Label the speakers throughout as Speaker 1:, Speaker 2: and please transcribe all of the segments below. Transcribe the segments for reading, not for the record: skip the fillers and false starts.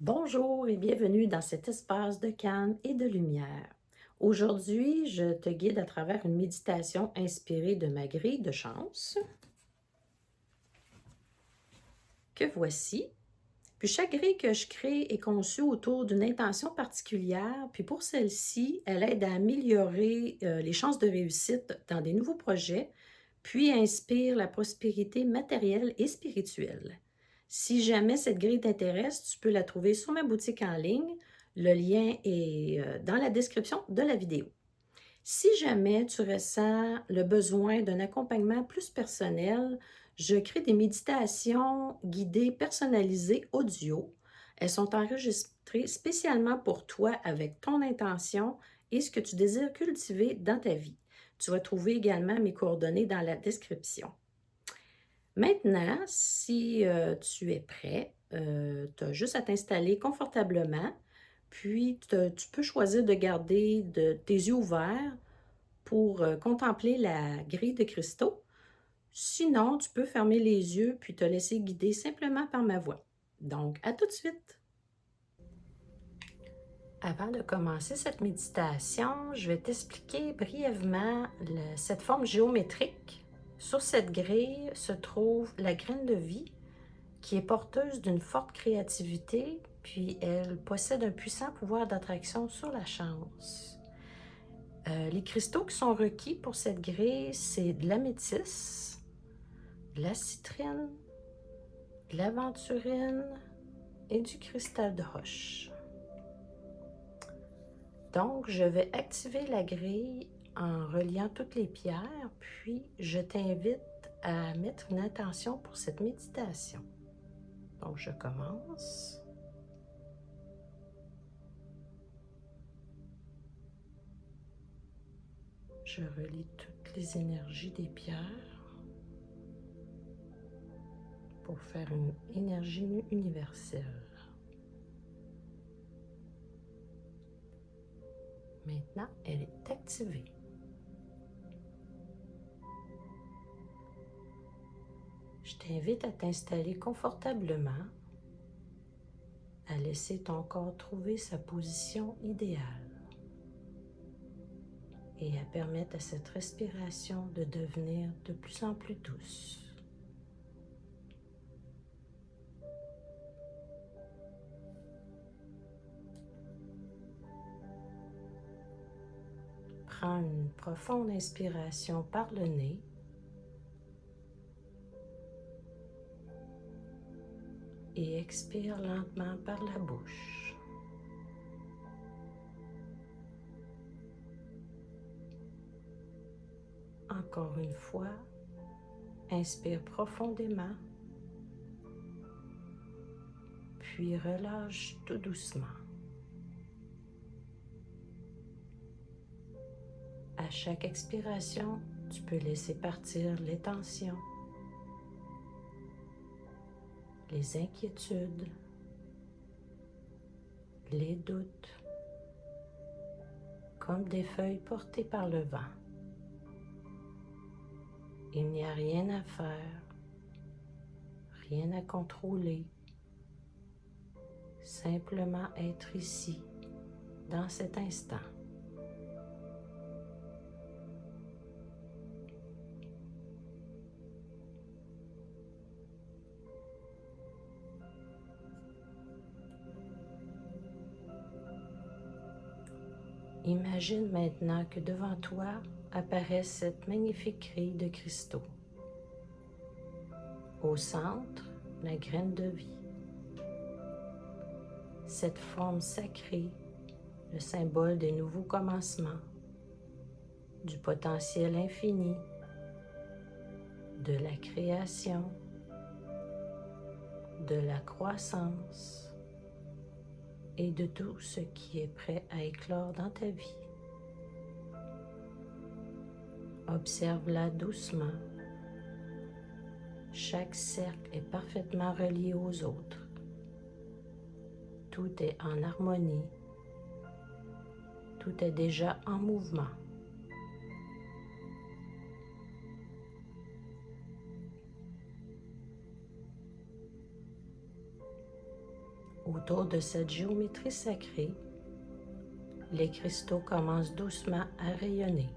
Speaker 1: Bonjour et bienvenue dans cet espace de calme et de lumière. Aujourd'hui, je te guide à travers une méditation inspirée de ma grille de chance, que voici. Puis chaque grille que je crée est conçue autour d'une intention particulière, puis pour celle-ci, elle aide à améliorer les chances de réussite dans des nouveaux projets, puis inspire la prospérité matérielle et spirituelle. Si jamais cette grille t'intéresse, tu peux la trouver sur ma boutique en ligne. Le lien est dans la description de la vidéo. Si jamais tu ressens le besoin d'un accompagnement plus personnel, je crée des méditations guidées personnalisées audio. Elles sont enregistrées spécialement pour toi avec ton intention et ce que tu désires cultiver dans ta vie. Tu vas trouver également mes coordonnées dans la description. Maintenant, si tu es prêt, tu as juste à t'installer confortablement, puis tu peux choisir de garder tes yeux ouverts pour contempler la grille de cristaux. Sinon, tu peux fermer les yeux puis te laisser guider simplement par ma voix. Donc, à tout de suite! Avant de commencer cette méditation, je vais t'expliquer brièvement cette forme géométrique. Sur cette grille se trouve la graine de vie qui est porteuse d'une forte créativité, puis elle possède un puissant pouvoir d'attraction sur la chance. Les cristaux qui sont requis pour cette grille, c'est de l'améthyste, de la citrine, de l'aventurine et du cristal de roche. Donc, je vais activer la grille en reliant toutes les pierres, puis je t'invite à mettre une intention pour cette méditation. Donc, je commence. Je relie toutes les énergies des pierres pour faire une énergie universelle. Maintenant, elle est activée. Je t'invite à t'installer confortablement, à laisser ton corps trouver sa position idéale et à permettre à cette respiration de devenir de plus en plus douce. Prends une profonde inspiration par le nez et expire lentement par la bouche. Encore une fois, inspire profondément, puis relâche tout doucement. À chaque expiration, tu peux laisser partir les tensions, les inquiétudes, les doutes, comme des feuilles portées par le vent. Il n'y a rien à faire, rien à contrôler, simplement être ici, dans cet instant. Imagine maintenant que devant toi apparaît cette magnifique grille de cristaux. Au centre, la graine de vie. Cette forme sacrée, le symbole des nouveaux commencements, du potentiel infini, de la création, de la croissance et de tout ce qui est prêt à éclore dans ta vie. Observe-la doucement. Chaque cercle est parfaitement relié aux autres. Tout est en harmonie. Tout est déjà en mouvement. Au Autour de cette géométrie sacrée, les cristaux commencent doucement à rayonner.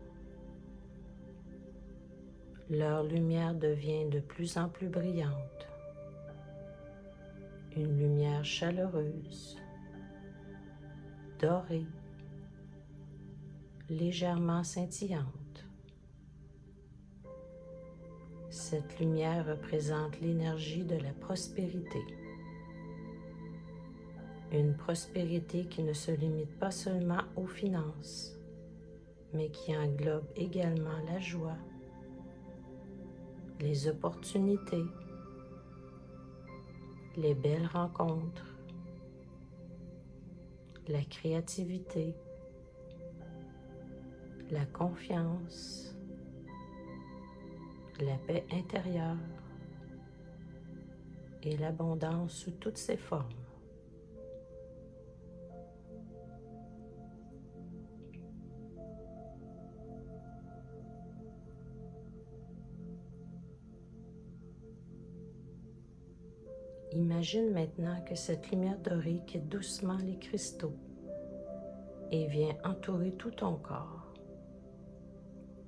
Speaker 1: Leur lumière devient de plus en plus brillante. Une lumière chaleureuse, dorée, légèrement scintillante. Cette lumière représente l'énergie de la prospérité. Une prospérité qui ne se limite pas seulement aux finances, mais qui englobe également la joie, les opportunités, les belles rencontres, la créativité, la confiance, la paix intérieure et l'abondance sous toutes ses formes. Imagine maintenant que cette lumière dorée quitte doucement les cristaux et vient entourer tout ton corps,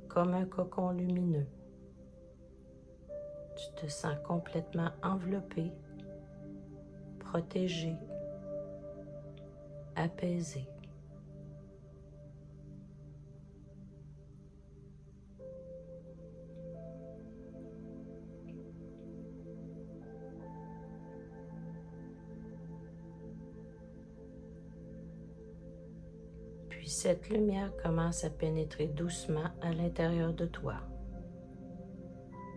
Speaker 1: comme un cocon lumineux. Tu te sens complètement enveloppé, protégé, apaisé. Puis cette lumière commence à pénétrer doucement à l'intérieur de toi.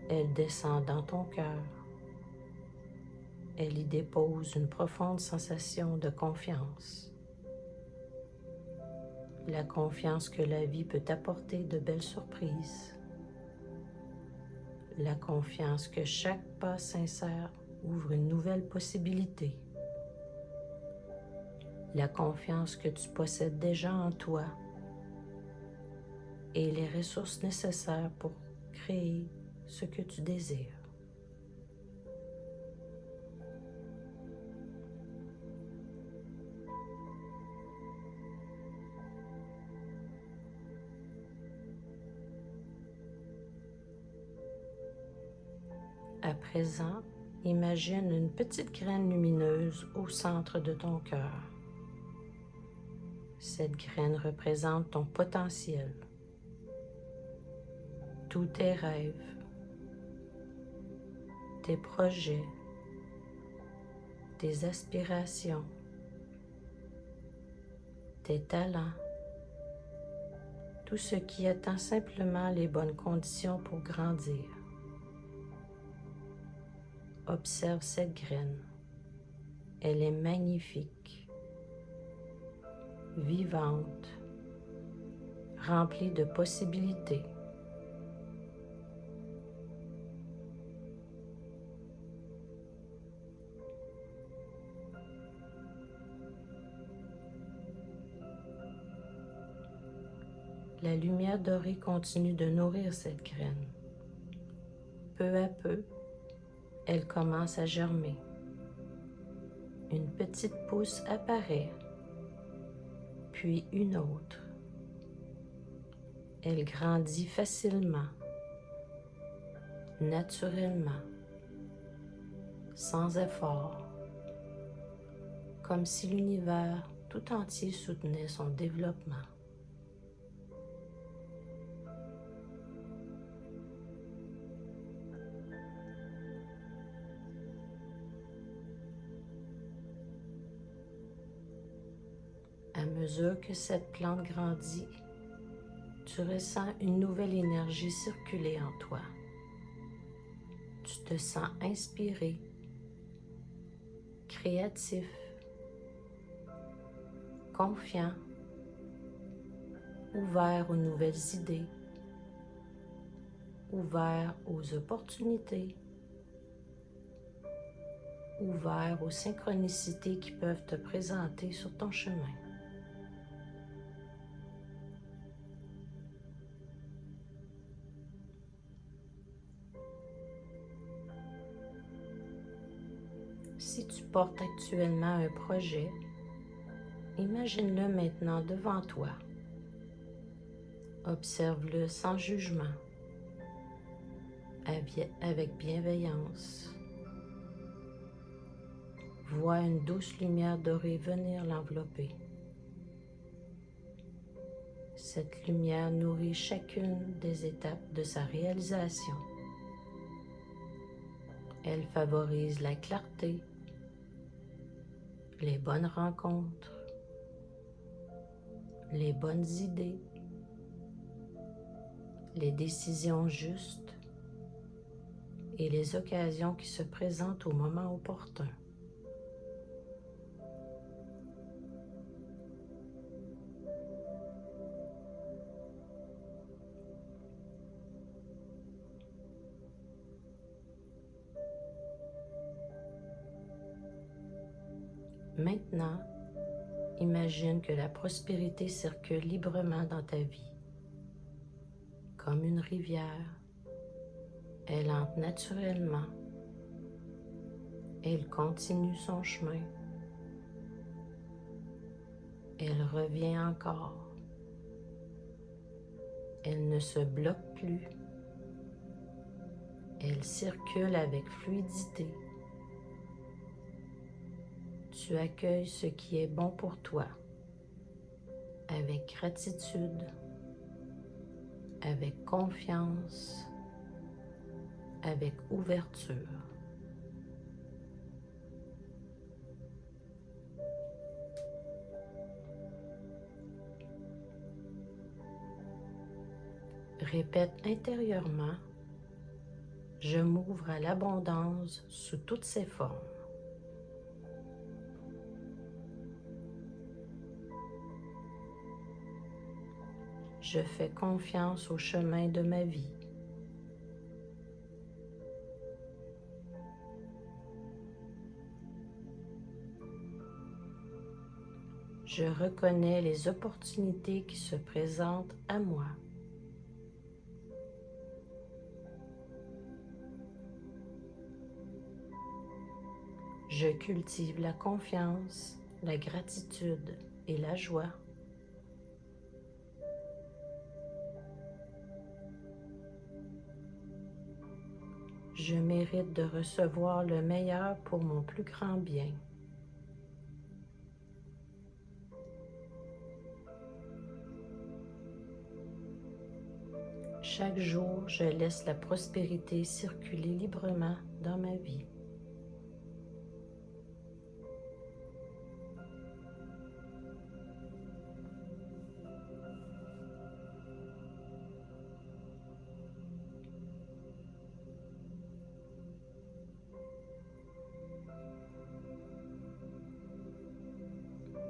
Speaker 1: Elle descend dans ton cœur. Elle y dépose une profonde sensation de confiance. La confiance que la vie peut apporter de belles surprises. La confiance que chaque pas sincère ouvre une nouvelle possibilité. La confiance que tu possèdes déjà en toi et les ressources nécessaires pour créer ce que tu désires. À présent, imagine une petite graine lumineuse au centre de ton cœur. Cette graine représente ton potentiel, tous tes rêves, tes projets, tes aspirations, tes talents, tout ce qui attend simplement les bonnes conditions pour grandir. Observe cette graine. Elle est magnifique, vivante, remplie de possibilités. La lumière dorée continue de nourrir cette graine. Peu à peu, elle commence à germer. Une petite pousse apparaît, puis une autre. Elle grandit facilement, naturellement, sans effort, comme si l'univers tout entier soutenait son développement. À mesure que cette plante grandit, tu ressens une nouvelle énergie circuler en toi. Tu te sens inspiré, créatif, confiant, ouvert aux nouvelles idées, ouvert aux opportunités, ouvert aux synchronicités qui peuvent te présenter sur ton chemin. Si tu portes actuellement un projet, imagine-le maintenant devant toi. Observe-le sans jugement, avec bienveillance. Vois une douce lumière dorée venir l'envelopper. Cette lumière nourrit chacune des étapes de sa réalisation. Elle favorise la clarté, les bonnes rencontres, les bonnes idées, les décisions justes et les occasions qui se présentent au moment opportun. Maintenant, imagine que la prospérité circule librement dans ta vie. Comme une rivière, elle entre naturellement. Elle continue son chemin. Elle revient encore. Elle ne se bloque plus. Elle circule avec fluidité. Tu accueilles ce qui est bon pour toi, avec gratitude, avec confiance, avec ouverture. Répète intérieurement, je m'ouvre à l'abondance sous toutes ses formes. Je fais confiance au chemin de ma vie. Je reconnais les opportunités qui se présentent à moi. Je cultive la confiance, la gratitude et la joie. Je mérite de recevoir le meilleur pour mon plus grand bien. Chaque jour, je laisse la prospérité circuler librement dans ma vie.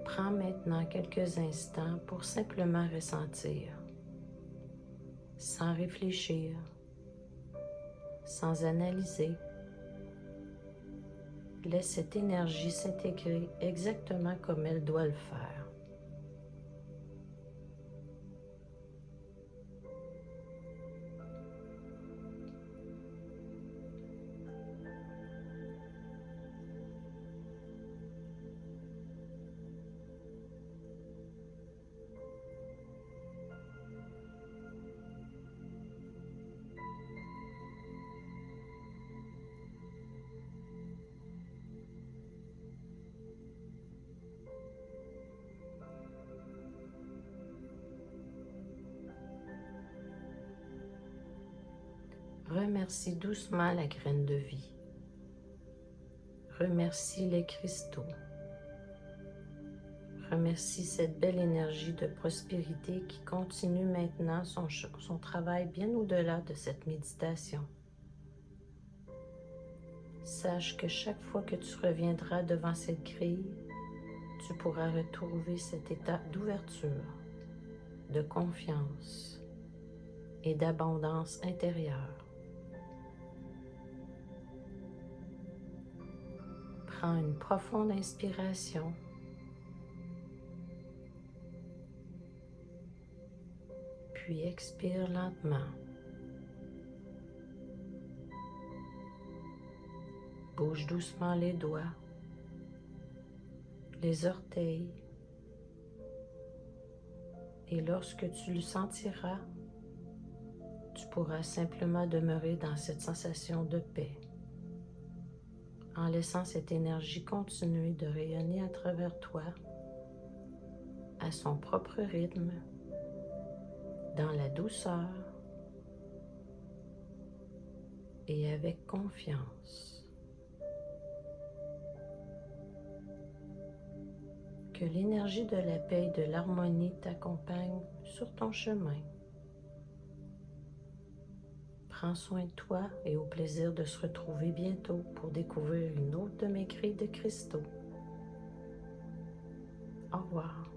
Speaker 1: Prends maintenant quelques instants pour simplement ressentir, sans réfléchir, sans analyser. Laisse cette énergie s'intégrer exactement comme elle doit le faire. Remercie doucement la graine de vie. Remercie les cristaux. Remercie cette belle énergie de prospérité qui continue maintenant son travail bien au-delà de cette méditation. Sache que chaque fois que tu reviendras devant cette grille, tu pourras retrouver cet état d'ouverture, de confiance et d'abondance intérieure. Prends une profonde inspiration. Puis expire lentement. Bouge doucement les doigts, les orteils. Et lorsque tu le sentiras, tu pourras simplement demeurer dans cette sensation de paix, en laissant cette énergie continuer de rayonner à travers toi, à son propre rythme, dans la douceur et avec confiance. Que l'énergie de la paix et de l'harmonie t'accompagne sur ton chemin. Prends soin de toi et au plaisir de se retrouver bientôt pour découvrir une autre de mes grilles de cristaux. Au revoir.